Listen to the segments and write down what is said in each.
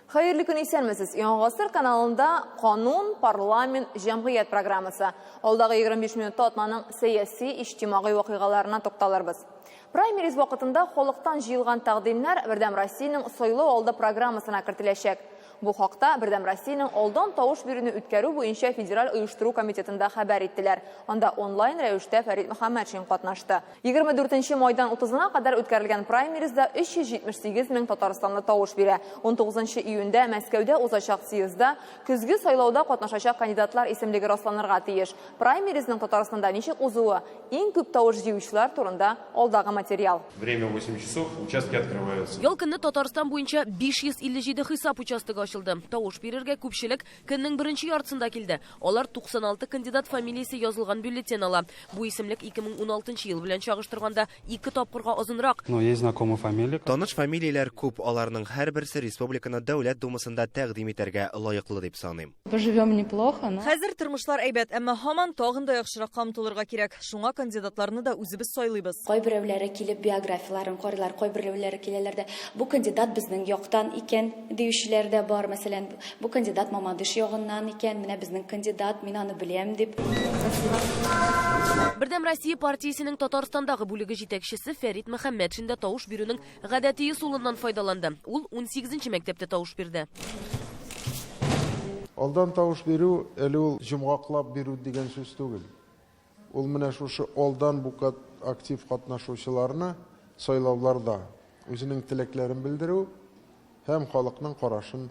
Hayırlı gün isenmesiz. Yanğasır kanalında Kanun, Parlament, Cemiyet programması. Oldağı 25 minutta atmanın siyasi, içtimai vakıgalarına toxtalarız. Primaries vaqtında xalqdan jiyilgan taqdimlar Birdam Rossiyaning soylov oldi programmasına kiritilacak. Bu haqda Birdam Rossiyaning oldan tovush birini o'tkaruv bo'yicha federal uyushtiruv komitetida xabar etdilar. Onda onlayn ravishda Farid Muhammadshin qatnashdi. 24-maydan 30-na qadar o'tkazilgan primariesda 378 ming Tataristonlik tovush beri. 19-iyunda Moskvada o'zashaq syezda kuzgi saylovda qatnashacak kandidatlar ismligi rostlanirga tegish. Primariesning Tataristonda nechik o'zuvi, eng ko'p tovush jiyuvchilar turida oldagi material. Время 8 часов, участки открываются. Yol kunni Tatariston bo'yicha 557 hisob uchastligi ochildi. Tovush bererga ko'pchilik kunning birinchi yarısında keldi. Ular 96 kandidat familiyasi yozilgan byulleten ala. Bu ismlik 2016 yil bilan chag'ishtirganda 2 topqirga ozunroq. Таныш фамилияләр күп, аларның һәрберсе республиканы дәүләт думасында тәкъдим итәргә лаеклы дип саныйм. Поживем неплохо, но... Хәзер тормышлар әйбәт, әмма һаман тагын да яхшырак камтылырга кирәк. Шуңа кандидатларны да үзебез сайлыйбыз. Кайберәүләре килеп биографияларын карыйлар, кайберәүләре киләләр дә бу кандидат безнең яктан икән диючеләр дә бар. Мәсәлән, бу кандидат Мамадыш ягыннан икән, менә безнең кандидат, мин аны беләм дип. Birdam Rossiya partiyasining Tataristondagi бүлеге җитәкчесе Farid Muhammadshin да тавыш бирүнең гадәти усулыннан файдаланды. Ул 18-нче мәктәптә тавыш бирде. Алдан тавыш бирү, әле ул җомгаклап бирү дигән сүз түгел. Ул менә шушы алдан бу актив катнашучыларны сайлауларда үзенең теләкләрен белдерү һәм халыкның карашын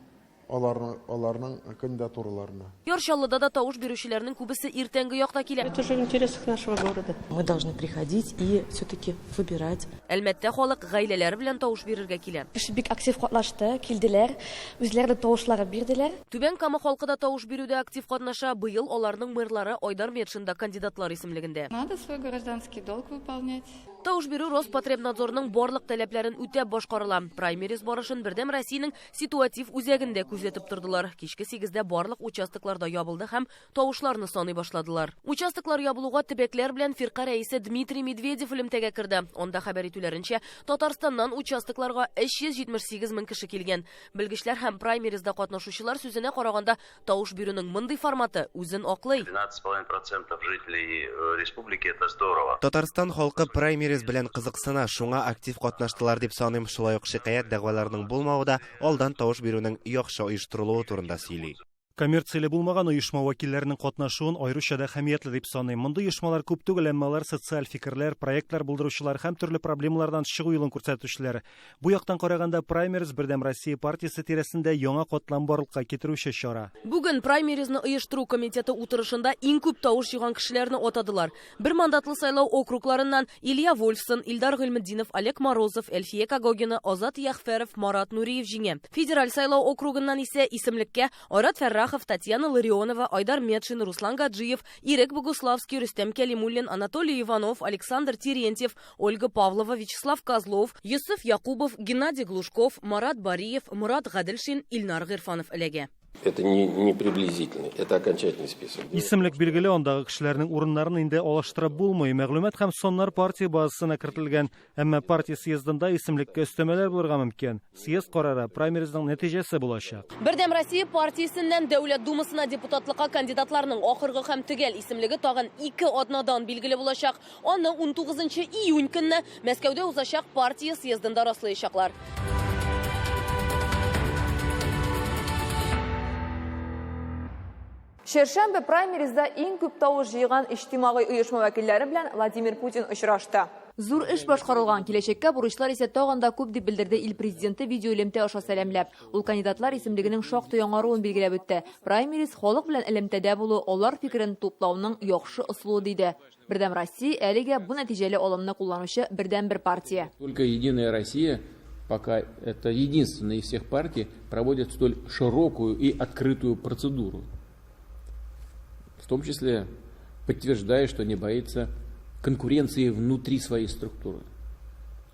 аларның кандидатураларына. Яршаллыда да тавыш бирүчеләрнең күбесе иртәнге якта килә. Это же в интересах нашего города. Мы должны приходить и все-таки выбирать. Әлбәттә, халык гаиләләре белән тавыш бирергә килә. Кеше бик актив катнашты, килделәр, үзләре дә тавышлары бирделәр. Түбән Кама халкы да тавыш бирүдә актив катнаша. Быел аларның мэрлары Айдар Метшин да кандидатлар исемлегендә. Надо свой гражданский долг выполнять. Тавыш бирү Роспотребнадзорның барлык таләпләрен үтәп башкарыла. Праймериз барышын Бердәм Россиянең ситуатив үзәгендә күзәтеп тордылар. Кичке 8дә барлык участокларда ябылды һәм тавышларны саный башладылар. Участоклар ябылуга төбәкләр белән фирка рәисе Дмитрий Медведев элемтәгә керде. Онда хәбәр итүләренчә, Татарстаннан участокларга 378 мең кеше килгән. Белгечләр һәм праймеризда катнашучылар сүзенә караганда, тавыш бирүнең мондый форматы үзен аклый. 12,5% жителей республики это здорово. Татарстан халкы праймериз белән кызыксына, шуңа актив катнаштылар дип саныйм. Шулай ук шикаят дәгъваларының булмавы да алдан тавыш бирүнең яхшы оештырылуы турында сөйли. Коммерцияле булмаган оешма вәкилләренең катнашуын аеруча да әһәмиятле дип саныйм. Мондый оешмалар күп түгел, әмма алар социаль фикерләр, проектлар булдыручылар һәм төрле проблемалардан чыгу юлын күрсәтүчеләр. Бу яктан караганда праймериз Бердәм Россия партиясе тирәсендә яңа катлам барлыкка китерүче чара. Бүген праймеризны оештыру комитеты утырышында иң күп тавыш җыйган кешеләрне атадылар. Бер мандатлы сайлау округларыннан Илья Вольфсон, Илдар Гыйльметдинов, Олег Морозов, Эльфия Кагогина, Азат Яхфәров, Марат Нуриев җиңә. Федераль сайлау округыннан исә исемлеккә Айрат Татьяна Ларионова, Айдар Метшин, Руслан Гаджиев, Ирек Богуславский, Рустем Калимуллин, Анатолий Иванов, Александр Терентьев, Ольга Павлова, Вячеслав Козлов, Юсуф Якубов, Геннадий Глушков, Марат Бариев, Мурат Гадельшин, Ильнар Гырфанов эләгә. Это не приблизительный, это окончательный список. Исемлек билгеле, андагы кешеләрнең урыннарын инде алыштырып булмый. Мәгълүмат һәм соннар партия базасына кертелгән, әмма партия съездында исемлеккә өстәмәләр булырга мөмкин. Съезд карары праймеризның нәтиҗәсе булачак. Бердәм Россия партиясеннән Дәүләт думасына депутатлыкка кандидатларның ахыргы һәм төгәл исемлеге тагын 2 атнадан билгеле булачак. Аны 19 июнь көнне Мәскәүдә узачак партия съездында раслаячаклар. Шершәмбе праймеризда иң күп тавыш җыйган иҗтимагый оешма вәкилләре белән Владимир Путин очрашты. Зур эш башкарылган, киләчәккә бурычлар исә тагын да күп дип белдерде ил президенты видеоэлемтә аша сәламләп. Ул кандидатлар исемлегенең шактый яңаруын билгеләп үтте. Праймериз халык белән элемтәдә булу, алар фикерен туплауның яхшы ысулы диде. Бердәм Россия әлегә бу нәтиҗәле алымны кулланучы бердәм бер партия. Только Единая Россия пока это единственная из всех партий проводит столь широкую и открытую процедуру. В том числе подтверждая, что не боится конкуренции внутри своей структуры.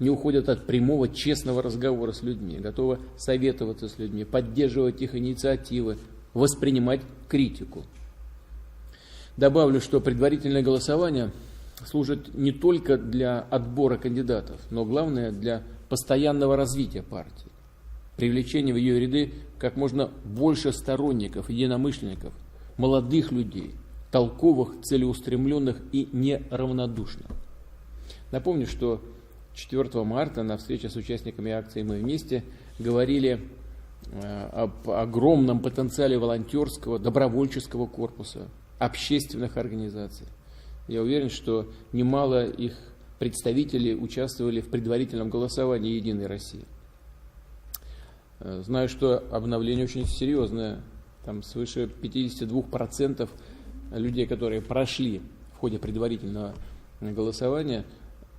Не уходят от прямого, честного разговора с людьми, готовы советоваться с людьми, поддерживать их инициативы, воспринимать критику. Добавлю, что предварительное голосование служит не только для отбора кандидатов, но главное для постоянного развития партии. привлечение в ее ряды как можно больше сторонников, единомышленников, молодых людей, толковых, целеустремленных и неравнодушных. Напомню, что 4 марта на встрече с участниками акции «Мы вместе» говорили об огромном потенциале волонтерского, добровольческого корпуса, общественных организаций. Я уверен, что немало их представителей участвовали в предварительном голосовании «Единой России». Знаю, что обновление очень серьезное. Там свыше 52% людей, которые прошли в ходе предварительного голосования,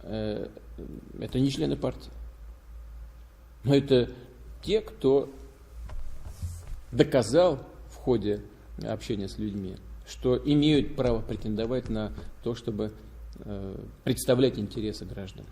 это не члены партии. Но это те, кто доказал в ходе общения с людьми, что имеют право претендовать на то, чтобы представлять интересы граждан.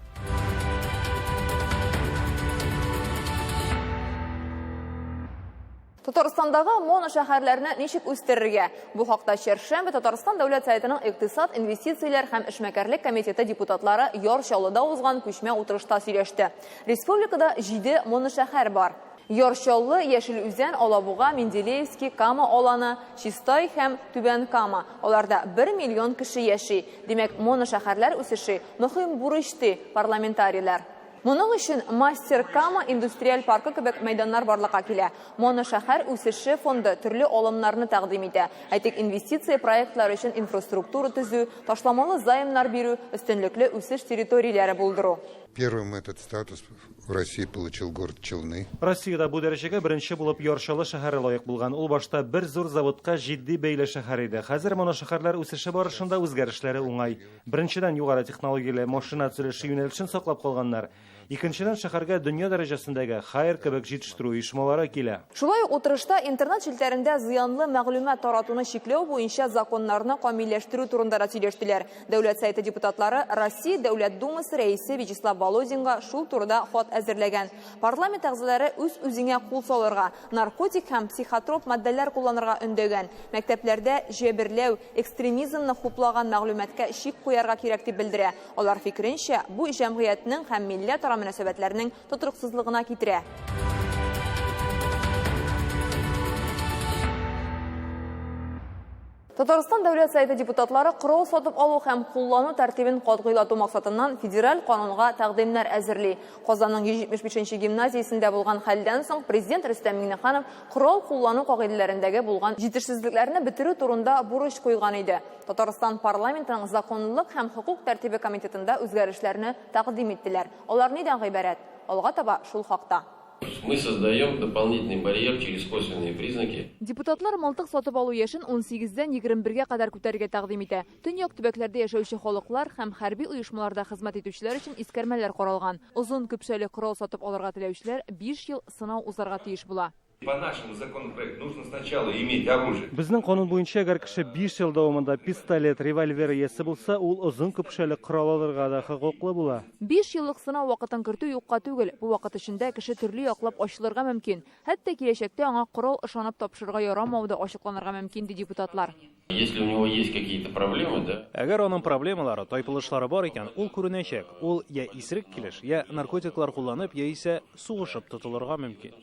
Татарстандағы моно шәһәрләрне ничек үстерергә? Бу хакта Шәршәмбе Татарстан дәүләт сайтының Иктисад, инвестицияләр һәм эшмәкәрлек комитеты депутатлары Яр-Чаллыда узган күчмә утырышта сөйләште. Республикада 7 моно шәһәр бар. Яр-Чаллы, Яшел Үзән, Алабуга, Менделеевский, Кама аланы, Чистай һәм Түбән Кама. Аларда 1 миллион кеше яши. Димәк, моно шәһәрләр үсеше мөһим бурыч ди парламентарийлар. Моның өчен Мастер Кама индустриаль паркы кебек мәйданнар барлыкка килә. Моно шәһәр үсеше фонды төрле алымнарны тәкъдим итә. Әйтик, инвестиция проектлары өчен инфраструктура төзү, ташламалы займнар бирү, өстенлекле үсеш территорияләре булдыру. Первым этот статус в России получил город Челны. Россиядә бу дәрәҗәгә беренче булып Яр-Чаллы шәһәре лаек булган. Ул башта бер зур заводка җитди бәйле шәһәр иде. Хәзер моно шәһәрләр үсеше барышында үзгәрешләре уңай. Беренчедән, югары технологияле машина төзелеше юнәлешен саклап калганнар. Икенчедән, шәһәргә дөнья дәрәҗәсендәге Хайр кебек җитештерү оешмалары килә. Шулай ук утырышта интернет челтәрендә зыянлы мәгълүмат таратуны чикләү буенча законнарны камилләштерү турында да сөйләштеләр. Дәүләт сайты депутатлары Россия Дәүләт Думасы рәисе Вячеслав Володинга шул турыда хат әзерләгән. Парламент әгъзалары үз-үзеңә кул салырга, наркотик һәм психотроп матдәләр кулланырга өндәгән. Мәктәпләрдә җәберләү, экстремизмны хуплаган мәгълүматка чик куярга кирәк дип белдерә. Алар фикеренчә, бу җәмгыятьнең һәм милләт мөнәсәбәтләренең тотрыксызлыгына китерә. Татарстан дәүләт сайты депутатлары корал сатып алу һәм куллану тәртибен катгыйлату максатыннан федераль канунга тәкъдимнәр әзерли. Казанның 175-нче гимназиясендә булган хәлдән соң президент Рөстәм Миңнеханов корал куллану кагыйдәләрендәге булган җитешсезлекләрне бетерү турында бурыч куйган иде. Татарстан парламентының законлылык һәм хукук тәртибе комитетында үзгәрешләрне тәкъдим иттеләр. Алар нидән гыйбарәт? Алга таба шул хакта. Мы создаем дополнительный барьер через косвенные признаки. Депутатлар мылтык сатып алу яшен 18-дән 21-гә кадәр күтәрергә тәкъдим итә. Төньяк төбәкләрдә яшәүче халыклар һәм хәрби оешмаларда хезмәт итүчеләр өчен искәрмәләр каралган. Озын көпшәле корал сатып алырга теләүчеләр 5 ел сынау узарга тиеш була. По нашему законопроекту нужно сначала иметь оружие. Безнең канун буенча, әгәр кеше 5 ел дәвамында пистолет, револьвер ясе булса, ул озын көпшәле корал алырга да хокуклы була. 5 еллык сынау вакытын кертү юкка түгел. Бу вакыт эчендә кеше төрле яклап ачылырга мөмкин. Хәтта киләчәктә аңа корал ышанып тапшырырга ярамауды ачыкланырга мөмкин ди депутатлар. Если у него есть какие-то проблемы, да? Әгәр аның проблемалары, тайпылышлары бар икән, ул күренәчәк. Ул я исерек килеш, я наркотиклар кулланып, яисә сугышып тотылырга мөмкин.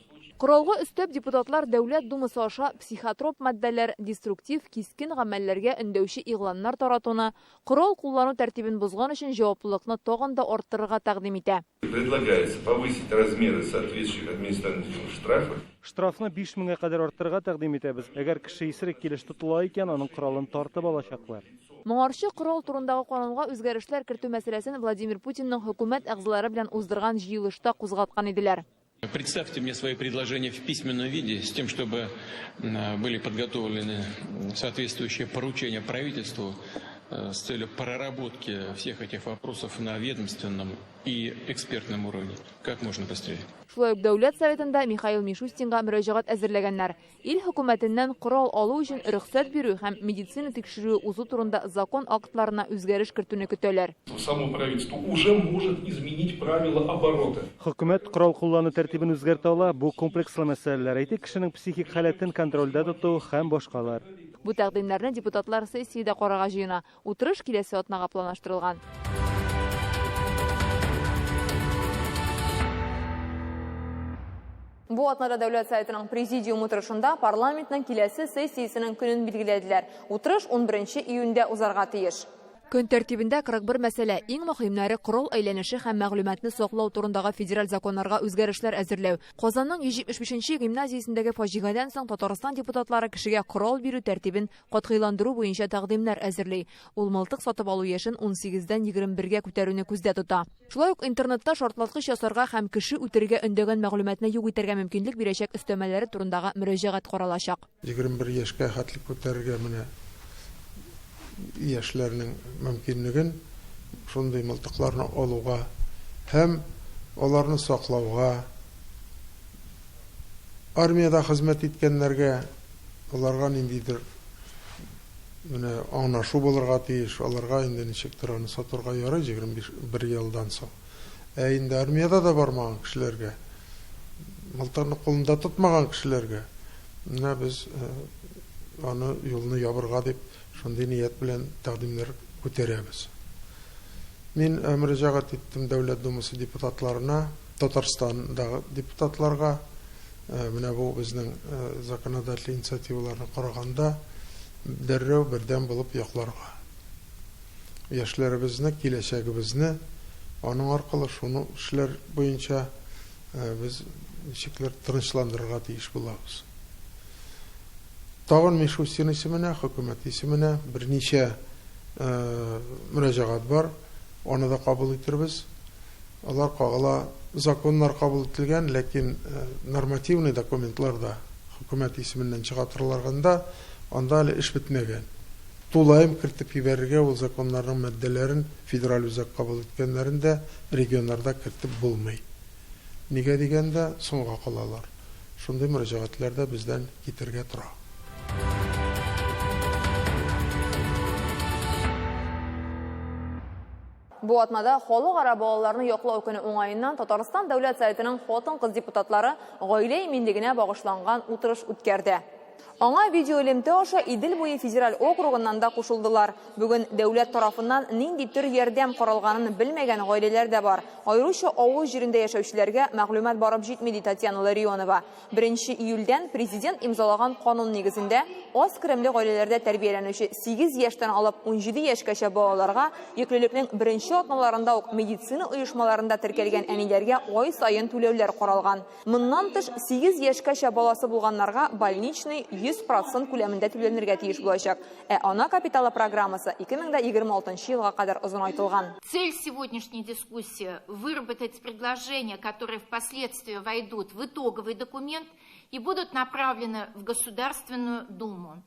Коралга өстәп депутатлар Дәүләт Думасы аша психотроп матдәләр, деструктив, кискен гамәлләргә өндәүче игъланнар таратуны, корал куллану тәртибен бозган өчен җаваплылыкны тагын да арттырырга тәкъдим итә. Предлагается повысить размеры соответствующих административных штрафов. Штрафны 5000-гә кадәр арттырырга тәкъдим итәбез. Әгәр кеше исерек килеш тотыла икән, аның коралын тартып алачаклар. Моңарчы корал турындагы канунга үзгәрешләр кертү мәсьәләсен Владимир Путинның хөкүмәт әгъзалары белән уздырган җыелышта кузгаткан иделәр. Представьте мне свои предложения в письменном виде, с тем, чтобы были подготовлены соответствующие поручения правительству с целью проработки всех этих вопросов на ведомственном и экспертном уровне. Как можно быстрее. Шулай ук Дәүләт Советында Михаил Мишустинга мөрәҗәгать әзерләгәннәр. Ил хөкүмәтеннән корал алу өчен рөхсәт бирү һәм медицина тикшерү узу турында закон актларына үзгәреш кертүне көтәләр. Само правительство уже может изменить правила оборота. Хөкүмәт корал куллану тәртибен үзгәртә ала, бу комплекслы мәсьәләләр. Әйтик, кешенең психик халәтен контрольдә тоту һәм башкалар. Бу тәкъдимнәрне депутатлар сессиядә карарга җыена. Утырыш киләсе атнага планлаштырылган. Бу атнада дәүләт сайтының президиум утырышында парламентның киләсе сессиясенең көнен билгеләделәр. Утырыш 11 июньдә узарга тиеш. Көн тәртибендә 41 мәсьәлә, иң мөһимнәре корал әйләнеше һәм мәгълүматны саклау турындагы федераль законнарга үзгәрешләр әзерләү. Казанның 175-нче гимназиясендәге фаҗигадан соң Татарстан депутатлары кешегә корал бирү тәртибен катгыйландыру буенча тәкъдимнәр әзерли. Ул мылтык сатып алу яшен 18-дән 21-гә күтәрүне күздә тота. Шулай ук интернетта шартлаткыч ясарга һәм кеше үтерергә өндәгән мәгълүматны юк итәргә мөмкинлек бирәчәк өстәмәләре турындагы мөрәҗәгать каралачак. 21 яшькә хәтле күтәрергә менә яшьләрнең мөмкинлеген шундый мылтыкларны алуга һәм аларны саклауга, армияда хезмәт иткәннәргә аларга ниндидер менә аңлашу булырга тиеш, аларга инде ничектер аны сатырга ярый 21 елдан соң. Инде армияда да бармаган кешеләргә, мылтыкны кулында тотмаган кешеләргә менә без аны юлны ябырга дип шундый ният белән тәкъдимнәр күтәрәбез. Мин мөрәҗәгать иттем Дәүләт Думасы депутатларына, Татарстандагы депутатларга, менә бу безнең законодательный инициативаларны караганда дәррәү бердәм булып якларга. Яшьләребезне, киләчәгебезне, аның аркылы шуны эшләр буенча без ничекләр тынычландырырга тиеш булабыз. Тагын Мишустин исеменә, хөкүмәт исеменә берничә мөрәҗәгать бар. Аны да кабул итербез. Алар кагыла, законнар кабул ителгән, ләкин нормативный документларда хөкүмәт исеменнән чыгартылганда анда әле эш бетмәгән. Тулаем кертеп ибәрергә ул законнарның матдәләрен федераль үзәк кабул иткәннәрен дә регионнарда кертеп булмый. Нигә дигәндә соңга калалар. Шундый мөрәҗәгатьләр дә бездән китергә тора. Бу атнада халыкара балаларны яклау көне уңаеннан Татарстан дәүләт сайтының хатын-кыз депутатлары гаилә иминлегенә багышланган утырыш үткәрде. Аңа видеоэлемтә аша Идел буе федераль округыннан да кушылдылар. Бүген дәүләт тарафыннан нинди төр ярдәм каралганын белмәгән гаиләләр дә бар. Айрыша авыл җирендә яшәүчеләргә мәгълүмат барып җитми, ди Татьяна Ларионова. 1 июльдән президент имзалаган канун нигезендә аз керемле гаиләләрдә тәрбияләнүче 8 яшьтән алып 17 яшькәчә балаларга йөклелекнең беренче атналарында ук медицина оешмаларында теркәлгән әниләргә ай саен түләүләр каралган. Моннан тыш 8 яшькәчә баласы булганнарга больничный 100% күләмендә түләнергә тиеш булачак. Ана капиталы программасы 2026 елга кадәр озынайтылган. Цель сегодняшней дискуссии – выработать предложения, которые впоследствии войдут в итоговый документ и будут направлены в Государственную Думу.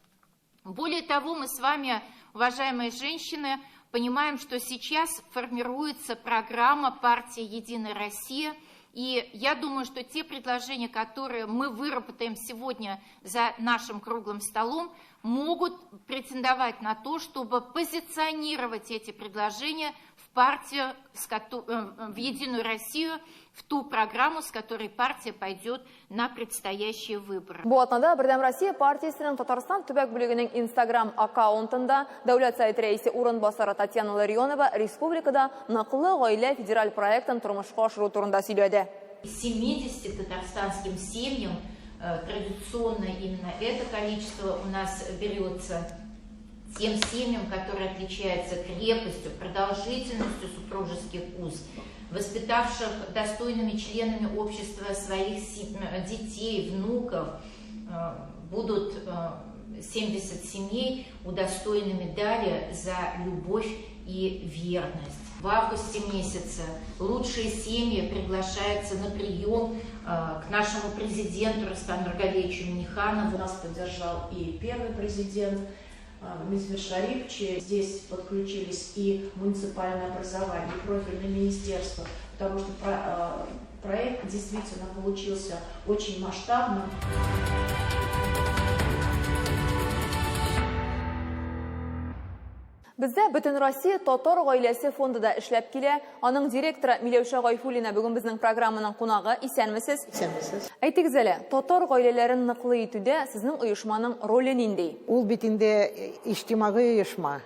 Более того, мы с вами, уважаемые женщины, понимаем, что сейчас формируется программа партии «Единая Россия», и я думаю, что те предложения, которые мы выработаем сегодня за нашим круглым столом, могут претендовать на то, чтобы позиционировать эти предложения в партию, в «Единую Россию», в ту программу, с которой партия пойдет на предстоящие выборы. Бу атнада Бердәм Россия партиясенең Татарстан төбәк бүлегенең Instagram аккаунтында дәүләт сайты рәисе урынбасары Татьяна Ларионова республикада ныклы гаилә федераль проектын тормышка ашыру турында сөйләде. 70 татарстанским семьям традиционно именно это количество у нас берется тем семьям, которые отличаются крепостью, продолжительностью супружеских уз, воспитавших достойными членами общества своих детей, внуков, будут 70 семей удостоены медали за любовь и верность. В августе месяце лучшие семьи приглашаются на прием к нашему президенту Рустаму Нургалиевичу Минниханову. Нас поддержал и первый президент Мизмир Шарипович. Здесь подключились и муниципальное образование, и профильное министерство, потому что проект действительно получился очень масштабным. Бездә Бөтен Россия татар гаиләсе фондында эшләп килә. Аның директоры Миләүшә Гайфуллина бүген безнең программаның кунагы. Исәнмесез? Исәнмесез. Әйтегез әле, татар гаиләләрен ныклы итүдә сезнең оешманың роле нинди? Ул бит инде иҗтимагый оешма.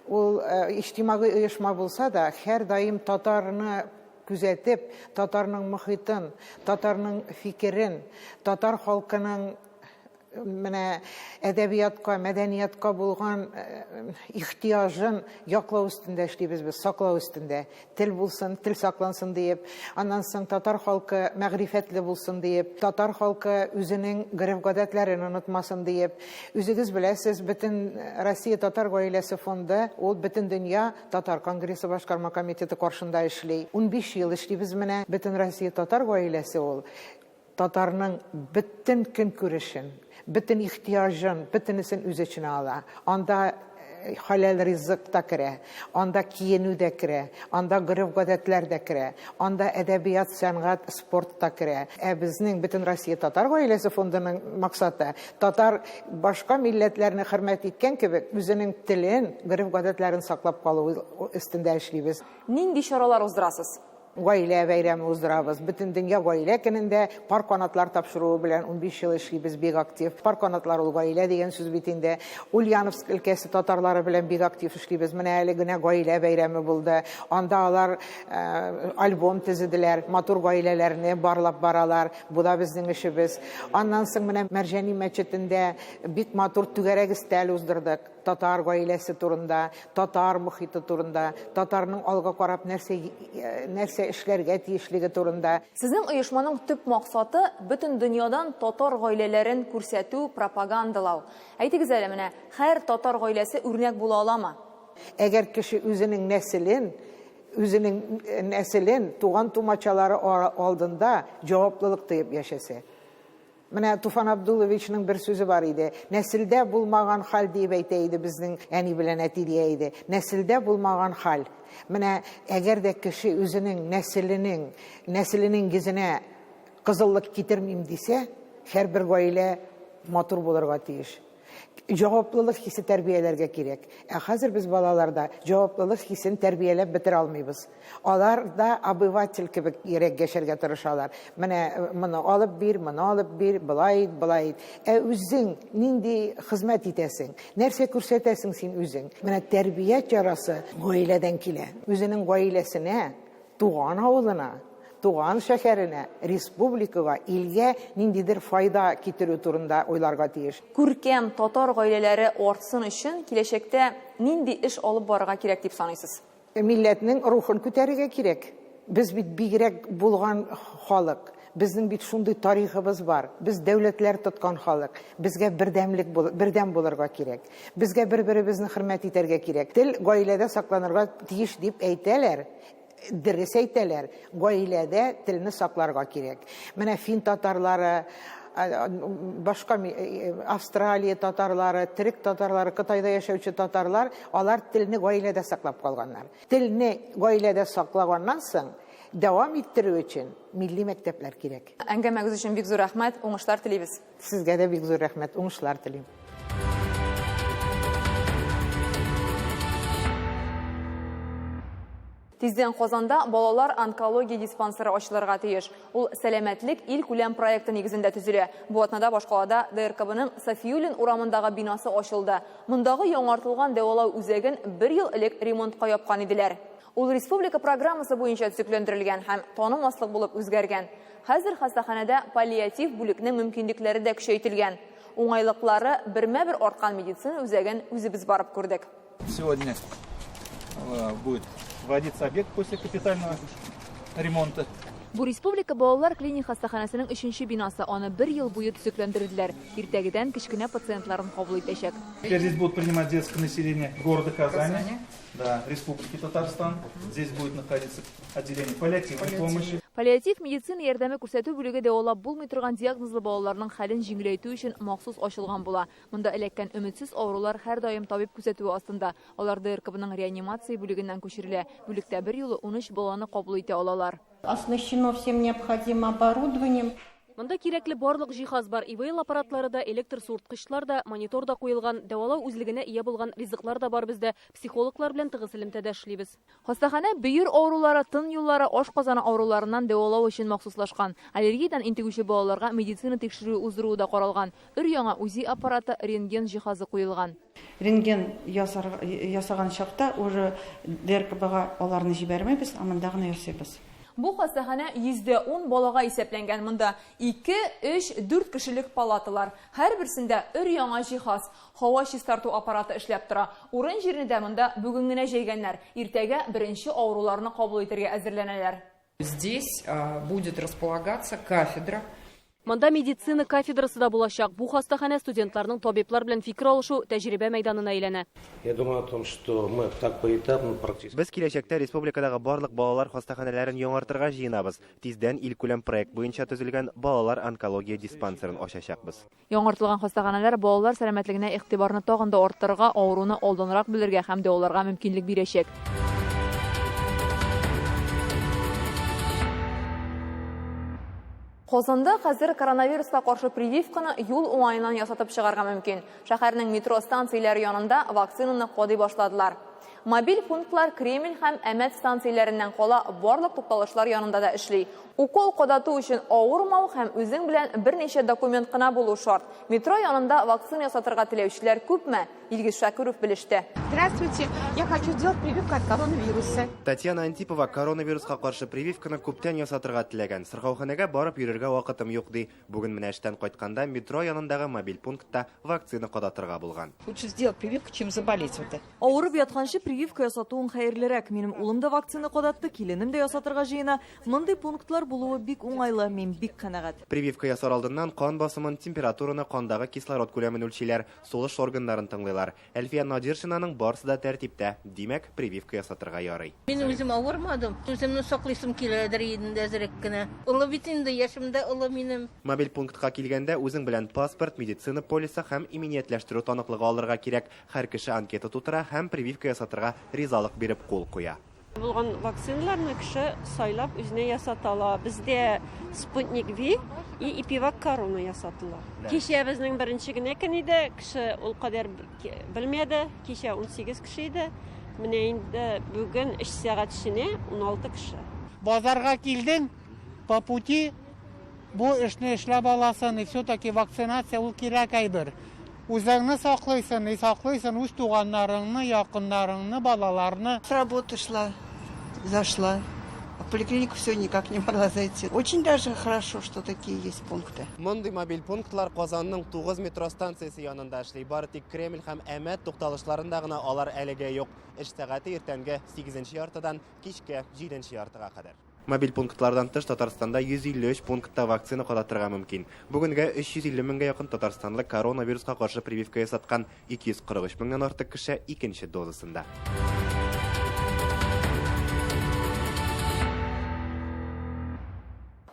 Ул иҗтимагый оешма булса да, һәр даим татарны күзәтеп, татарның мөхитен, татарның фикерен, татар халкының менә әдәбиятка, мәдәниятка булган ихтияжын яклау өстендә эшлибез без, саклау өстендә. Тел булсын, тел саклансын диеп, аннан соң татар халкы мәгърифәтле булсын диеп, татар халкы үзенең гореф-гадәтләрен онытмасын диеп. Үзегез беләсез, бөтен Россия татар гаиләсе фонды, ул бөтен дөнья татар конгрессы башкарма комитеты каршында эшли. 15 ел эшлибез менә бөтен Россия татар гаиләсе ул. Татарның бөтен көнкүрешен, бөтен ихтияжын, бөтенесен үз эченә ала. Анда халал ризык та керә, анда киенү дә керә, анда гореф-гадәтләр дә керә, анда әдәбият, сәнгать, спорт та керә. Безнең бөтен Россия татар гаиләсе фондының максаты татар башка милләтләрне хөрмәт иткән кебек, үзенең телен, гореф-гадәтләрен саклап калу өстендә эшлибез. Нинди чаралар уздырасыз? Гаилә бәйрәме уздырабыз. Бөтен дөнья гаилә көнендә пар канатлар тапшыруы белән 15 ел эшлибез бик актив. Пар канатлар ул гаилә дигән сүз бит инде. Ульяновск өлкәсе татарлары белән бик актив эшлибез. Менә әле генә гаилә бәйрәме булды. Анда алар альбом төзеделәр, матур гаиләләрне барлап баралар. Бу да безнең эшебез. Аннан соң менә Мәрҗани мәчетендә бик матур түгәрәк өстәл уздырдык. Татар гаиләсе турында, татар мөхите турында, татарның алга карап нәрсә эшләргә тиешлеге турында. Сезнең оешманың төп максаты бөтен дөньядан татар гаиләләрен күрсәтү, пропагандалау. Әйтегез әле менә, һәр татар гаиләсе үрнәк була аламы? Әгәр кеше үзенең нәселен туган тумачалары алдында җаваплылык тоеп яшәсә. Менә Туфан Абдулловичның бер сүзе бар иде. Нәселдә булмаган хәл дип әйтә иде безнең әни белән әтидә иде. Нәселдә булмаган хәл. Менә әгәр дә кеше үзенең нәселенең гизенә кызыллык китермим дисә, һәрбер гаилә матур булырга тиеш. Җаваплылык хисе тәрбияләргә кирәк. Хәзер без балаларда җаваплылык хисен тәрбияләп бетер алмыйбыз. Алар да обыватель кебек ирек яшәргә тырышалар. Менә моны алып бир, былай. Үзең нинди хезмәт итәсең? Нәрсә күрсәтәсең син үзең? Менә тәрбия чарасы гаиләдән килә. Үзенең гаиләсенә, туган авылына, туган шәһәренә, республикага, илгә ниндидер файда китерү турында уйларга тиеш. Күркәм татар гаиләләре артсын өчен киләчәктә нинди эш алып барырга кирәк дип саныйсыз? Милләтнең рухын күтәрергә кирәк. Без бит бигрәк булган халык. Безнең бит шундый тарихыбыз бар. Без дәүләтләр тоткан халык. Безгә бердәм булырга кирәк. Безгә бер-беребезне хөрмәт итәргә кирәк. Тел гаиләдә сакланырга тиеш дип әйтәләр. Дөрес әйтәләр. Гаиләдә телне сакларга кирәк. Менә фин татарлары, башка Австралия татарлары, төрек татарлары, Кытайда яшәүче татарлар, алар телне гаиләдә саклап калганнар. Телне гаиләдә саклаганнан соң дәвам иттерү өчен милли мәктәпләр кирәк. Әңгәмәгез өчен бик зур рәхмәт, уңышлар телибез. Сезгә дә бик зур рәхмәт, уңышлар телим. Тиздән Казанда балалар онкология диспансеры ачылырга тиеш. Ул сәламәтлек ил күләм проекты нигезендә төзелә. Бу атнада башкалада ДРКБның Софиулин урамындагы бинасы ачылды. Мондагы яңартылган дәвалау үзәген 1 ел элек ремонтка япкан иделәр. Ул республика программасы буенча төзекләндерелгән һәм танымаслык булып үзгәргән. Хәзер хастаханәдә паллиатив бүлекнең мөмкинлекләре дә көчәйтелгән. Уңайлыклары бермә-бер арткан медицина үзәген үзебез барып күрдек. Сегодня будет вводиться объект после капитального ремонта. Бу республика балалар клиник хастаханәсенең 3нче бинасы, аны 1 ел буе төзекләндерделәр. Иртәгедән кечкенә пациентларын кабул итәчәк. Теперь здесь будут принимать детское население города Казани, да, Республики Татарстан. Здесь будет находиться отделение паллиативной помощи. Паллиатив медицина ярдәме күрсәтү бүлеге дәвалап булмый торган диагнозлы балаларның хәлен җиңеләйтү өчен махсус ачылган була. Монда эләккән өметсез авырулар һәр даим табиб күрсәтүе астында. Алар ДРКБның реанимация бүлегеннән күчерелә. Бүлектә 1 юлы 13 баланы кабул итә алалар. Оснащено всем необходимым оборудованием. Монда кирәкле барлык җиһаз бар. ИВЛ аппаратлары да, электр суырткычлар да, монитор да куелган, дәвалау үзлегенә ия булган ризыклар да бар бездә. Психологлар белән тыгыз элемтәдә эшлибез. Хастаханә бөер авырулары, тын юллары, ашказаны авыруларыннан дәвалау өчен махсуслашкан. Аллергиядан интегүче балаларга медицина тикшерү уздыруы да каралган. Өр-яңа УЗИ аппараты, рентген җиһазы куелган. Рентген ясаган чакта уже ДРКБга аларны җибәрмәйбез, монда гына ясыйбыз. Бу хастахана 110 балага исәпләнгән. Монда 2, 3, 4 кешелек палаталар. Һәр берсендә өр-яңа җиһаз, һава чистарту аппараты эшләп тора. Урын җирне дә монда бүген генә җәйгәннәр. Иртәгә беренче авыруларны кабул итәргә әзерләнәләр. Здесь будет располагаться кафедра. Монда медицина кафедрасы да булачак. Бу хастахана студентларның табиблар белән фикер алышу тәҗрибә мәйданына әйләнә. Я думаю о том, что мы так поэтапно практически. Без киләчәктә республикадагы барлык балалар хастаханәләрен яңартырга җыенабыз. Тиздән илкүләм проект буенча төзелгән балалар онкология диспансерын ачачакбыз. Яңартылган хастаханәләр балалар сәламәтлегенә игътибарны тагын да арттырырга, авыруны алданрак белергә һәм дә аларга мөмкинлек бирәчәк. Казанда хәзер коронавируска каршы прививканы юл уңаеннан ясатып чыгарга мөмкин. Шәһәрнең метро станцияләре янында вакцинаны кодый башладылар. Мобиль пунктлар Кремль һәм Әмәт станцияләреннән кала барлык тукталышлар янында да эшли. Укол кодату өчен авырмау һәм үзең белән берничә документ кына булу шарт. Метро янында вакцина ясатырга теләүчеләр күпме? Илгиз Шакиров белеште. Здравствуйте, я хочу сделать прививку от коронавируса. Татьяна Антипова коронавируска каршы прививканы күптән ясатырга теләгән. Сырхауханәгә барып йөрергә вакытым юк ди. Бүген менә эштән кайтканда метро янындагы мобиль пунктта вакцина кодатырга булган. Лучше сделать прививку, чем заболеть вот это. Авырып ятканчы прививка ясатуың хәерлерәк. Минем улым да вакцина кодатты, киленем дә ясатырга җыена. Мондый пунктлар булуы бик уңайлы, мин бик канәгать. Прививка ясар алдыннан кан басымын, температураны, кандагы кислород күләмен үлчиләр, сулыш органнарын тыңлыйлар. Әлфия Надиршинаның барысы да тәртиптә. Димәк, прививка ясатырга ярый. Мин үзем авырмадым. Үземне саклыйсым киләдер инде әзрәк кенә. Улы бит инде яшемдә улы минем. Мобиль пунктка килгәндә үзең белән паспорт, медицина полисы һәм иминиятләштерү таныклыгы алырга кирәк. Һәр кеше анкета тутыра һәм прививка ясатырга ризалык биреп кул куя. Булган вакциналарны кеше сайлап үзенә ясатала. Бездә Спутник V и Ипивак Корона ясатыла. Кичә безнең беренче генә көн иде, кеше ул кадәр белмәде. Кичә 18 кеше иде. Менә инде бүген 3 сәгать эченә 16 кеше. Базарга килдең, по пути бу эшне эшләп аласың, и все-таки вакцинация ул кирәк әйбер. Үзеңне саклыйсың, үз туганнарыңны, якыннарыңны, балаларны. С работы шла, зашла. В поликлинику все никак не могла зайти. Очень даже хорошо, что такие есть пункты. Мондый мобиль пунктлар Казанның 9 метро станциясе янында эшли. Бары тик Кремль һәм Әмәт тукталышларында гына алар әлегә юк. Эш сәгате иртәнге 8 яртыдан кичкә 7 яртыга кадәр. Мобиль пунктлардан тыш Татарстанда 153 пунктта вакцина кодатырга мөмкин. Бүгенгә 350 меңгә якын татарстанлык коронавируска каршы прививка ясаткан, 243 меңнән артык кеше икенче дозасында.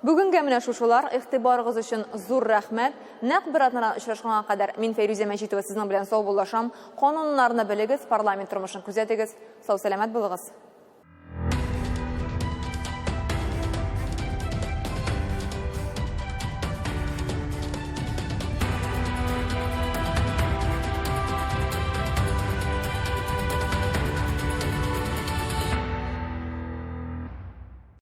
Бүгенгә менә шушылар, игътибарыгыз өчен зур рәхмәт. Нәкъ бер атнадан очрашканга кадәр мин Фәйрүзә Мәҗитова сезнең белән сау булышам. Кануннарны белегез, парламент тормышын күзәтегез. Сау-сәламәт булыгыз.